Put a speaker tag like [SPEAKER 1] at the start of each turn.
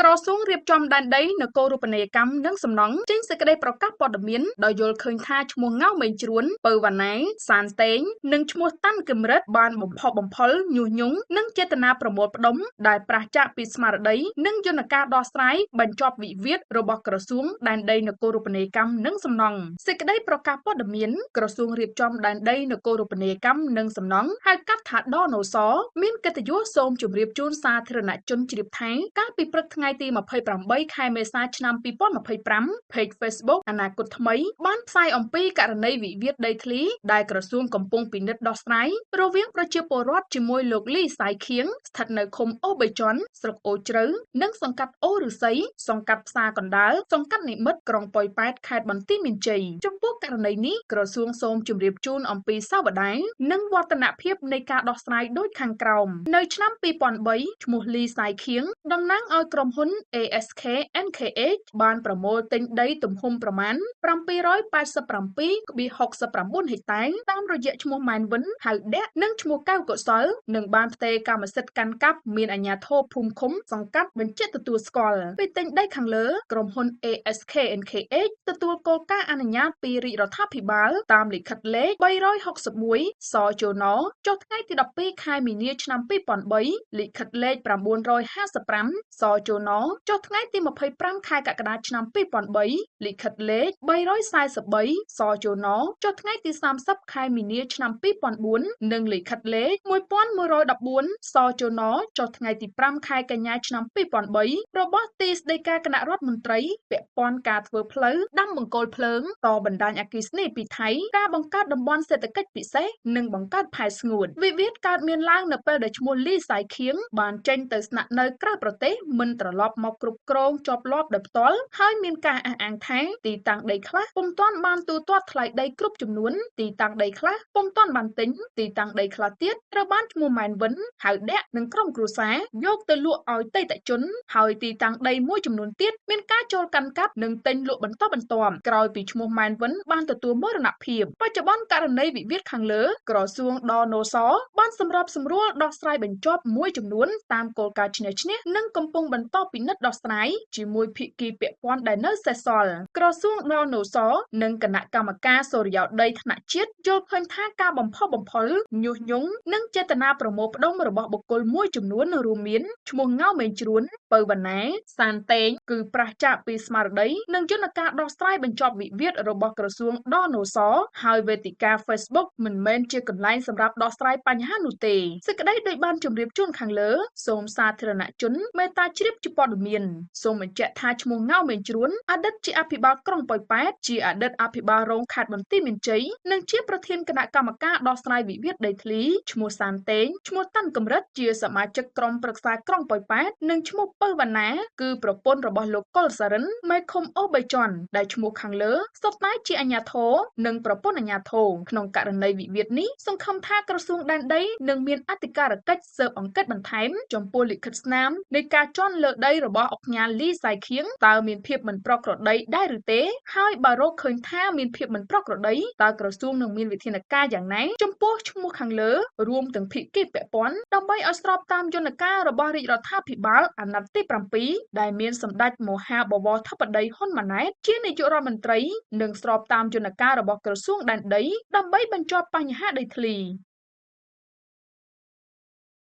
[SPEAKER 1] ក្រសួងរៀបចំដែនដីនគរូបនីយកម្មនិងសំណង់ចេញសេចក្តីប្រកាសព័ត៌មានដោយយល់ឃើញថាឈ្មោះងៅមេងជ្រួនពៅវ៉ាណែសានតេងនិងឈ្មោះតាន់គឹមរិតបានបំផុសបំផុលញុះញង់និងចេតនាប្រមូលផ្ដុំដែលប្រឆាចពីស្មារតីនិងយន្តការដោះស្រាយបញ្ចប់វិវាទរបស់ក្រសួងដែនដីនគរូបនីយកម្មនិងសំណង់សេចក្តីប្រកាសព័ត៌មានក្រសួងរៀបចំដែនដីនគរូបនីយកម្មនិងសំណង់ហៅកាត់ថាដនសមានកិត្តិយសសូមជម្រាបជូនសាធារណជនជ្រាបថាកាលពីព្រឹកថ្ងៃទី28 ខែមេសាឆ្នាំ2025 Page Facebook អនាគតថ្មីបានផ្សាយអំពីករណីវិវាទដីធ្លីដែលក្រសួងកំពុងពិនិត្យដោះស្រាយរវាងប្រជាពលរដ្ឋជាមួយលោកលីសៃខៀងស្ថិតនៅឃុំអូបេជន់ស្រុកអូជ្រៅនិងសង្កាត់អូឫស្សីសង្កាត់ផ្សារកណ្ដាលសង្កាត់និមិត្តក្រុងប៉ោយប៉ែតខេត្តបន្ទាយមានជ័យចំពោះករណីនេះក្រសួងសូមជម្រាបជូនអំពីសាវតារនិងវឌ្ឍនភាពនៃការដោះស្រាយដូចខាងក្រោមនៅឆ្នាំ2003ឈ្មោះលីសៃខៀងតំណាងឲ្យក្រុមហ៊ុន ASK NKH បានប្រមូលទិញដីទំហំប្រមាណ787.69 ហិកតាតាមរយៈឈ្មោះម៉ែនវិនហៅដេកនិងឈ្មោះកៅកុសលនិងបានផ្ទេរកម្មសិទ្ធិកាន់កាប់មានអាជ្ញាធរភូមិឃុំសង្កាត់បញ្ជាក់ទទួលស្គាល់ពេលទិញដីខាងលើក្រុមហ៊ុន ASK NKH ទទួលគោលការណ៍អនុញ្ញាតពីរាជរដ្ឋាភិបាលតាមលិខិតលេខ361សជណចុះថ្ងៃទី12ខែមីនាឆ្នាំ2003លិខិតលេខ955សជណចុះថ្ងៃទី25ខែកក្កដាឆ្នាំ2003លិខិតលេខ343សជណចុះថ្ងៃទី30ខែមីនាឆ្នាំ2004និងលិខិតលេខ1114សជណចុះថ្ងៃទី5ខែកញ្ញាឆ្នាំ2003របស់ទីស្តីការគណៈរដ្ឋមន្ត្រីពាក់ព័ន្ធការធ្វើផ្លូវដាំបង្គោលភ្លើងតបណ្ដាញអគ្គិសនីពីថៃការបង្កើតតំបន់សេដ្ឋកិច្ចពិសេសនិងបង្កើតផែស្ងួតវិវាទកើតមានឡើងនៅពេលដែលឈ្មោះលីសៃខៀងបានចេញទៅស្នាក់នៅក្រៅប្រទេសមិនត្រឡប់មកគ្រប់គ្រងជាប់លាប់ដោយផ្ទាល់ហើយមានការអះអាងថាទីតាំងដីខ្លះពុំទាន់បានទូទាត់ថ្លៃដីគ្រប់ចំនួនទីតាំងដីខ្លះពុំទាន់បានទិញទីតាំងដីខ្លះទៀតត្រូវបានឈ្មោះម៉ែនវិនហៅដេកនិងក្រុមគ្រួសារយកទៅលក់ឲ្យអតីតជនហើយទីតាំងដីមួយចំនួនទៀតមានការចូលកាន់កាប់និងទិញលក់បន្តបន្ទាប់ក្រោយពីឈ្មោះម៉ែនវិនបានទទួលមរណភាពបច្ចុប្បន្នករណីវិវាទខាងលើក្រសួងដនសបានសម្របសម្រួលដោះស្រាយបញ្ចប់មួយចំនួនតាមគោលការណ៍ឈ្នះឈ្នះនិងកំពុងបន្តពិនិត្យដោះស្រាយជាមួយភាគីពាក់ព័ន្ធដែលនៅសេសសល់ក្រសួងដនសនិងគណៈកម្មការសុរិយោដីថ្នាក់ជាតិយល់ឃើញថាការបំផុសបំផុលញុះញង់និងចេតនាប្រមូលផ្ដុំរបស់បុគ្គលមួយចំនួនរួមមានឈ្មោះងៅមេងជ្រួនពៅវ៉ាណែសានតេងគឺប្រឆាចពីស្មារតីនិងយន្តការដោះស្រាយបញ្ចប់វិវាទរបស់ក្រសួងដនសហើយវេទិកា Facebook មិនមែនជាកន្លែងសម្រាប់ដោះស្រាយបញ្ហានោះទេសេចក្តីដូចបានជម្រាបជូនខាងលើសូមសាធារណជនមេត្តាជ្រាបជាព័ត៌មានសូមបញ្ជាក់ថាឈ្មោះងៅមេងជ្រួនអតីតជាអភិបាលក្រុងប៉ោយប៉ែតជាអតីតអភិបាលរងខេត្តបន្ទាយមានជ័យនិងជាប្រធានគណៈកម្មការដោះស្រាយវិវាទដីធ្លីឈ្មោះសានតេងឈ្មោះតាន់កំរិតជាសមាជិកក្រុមប្រឹក្សាក្រុងប៉ោយប៉ែតនិងឈ្មោះពៅវ៉ាណាគឺប្រពន្ធរបស់លោកកុលសារិនមេឃុំអូបេជន់ដែលឈ្មោះខាងលើសុទ្ធតែជាអាជ្ញាធរនិងប្រពន្ធអាជ្ញាធរក្នុងករណីវិវាទនេះសង្ឃឹមថាក្រសួងដែនដីនឹងមានអធិការកិច្ចស៊ើបអង្កេតបន្ថែមចំពោះលិខិតស្នាមនៃការជន់លើដីរបស់អង្គការលីសៃខៀងតើមានភាពមិនប្រក្រតីដែរឬទេហើយបើរកឃើញថាមានភាពមិនប្រក្រតីតើក្រសួងនឹងមានវិធានការយ៉ាងណាចំពោះឈ្មោះខាងលើរួមទាំងភាគីពាក់ព័ន្ធដើម្បីឲ្យស្របតាមយន្តការរបស់រាជរដ្ឋាភិបាលអាណត្តិទី7ដែលមានសម្ដេចមហាបវរធិបតីហ៊ុនម៉ាណែតជានាយករដ្ឋមន្ត្រីនិងស្របតាមយន្តការរបស់ក្រសួងដែនដីដើម្បីបញ្ចប់បញ្ហាដីធ្លី